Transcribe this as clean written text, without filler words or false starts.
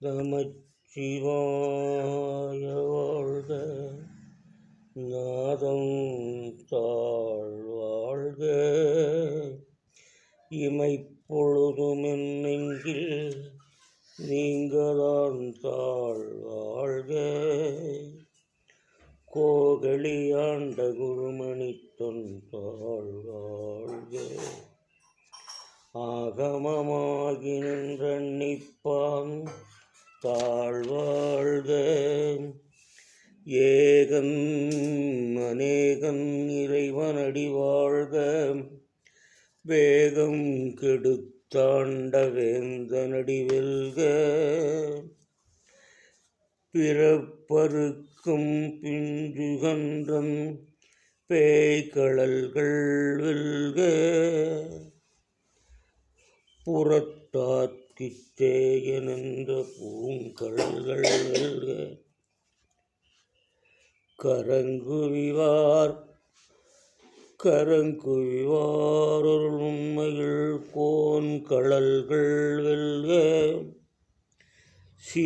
நமச்சிவாய வாழ்க, நாதம் தாழ்வாழ்க. இமைப்பொழுதும் என் நெஞ்சில் நீங்கதான் தாழ்வாழ்க. கோகலியாண்ட குருமணி தொன்றாழ்வாழ்க. ஆகமமாகி நின்றிப்பான் தாழ்வாழ்க. ஏகன் அநேகன் இறைவனடி வாழ்க. வேகம் கெடுத்தாண்ட வேந்தனடி வெல்க. பிறப்பருக்கும் பிஞ்சுகன்றன் பேய்கழல்கள் வெல்க. புறத்தாக்கிச்சேயனென்ற பூங்கழல்கள் வெல்க. கரங்குவிவார் ஒரு உண்மையில் கோன் கழல்கள் வெல்க.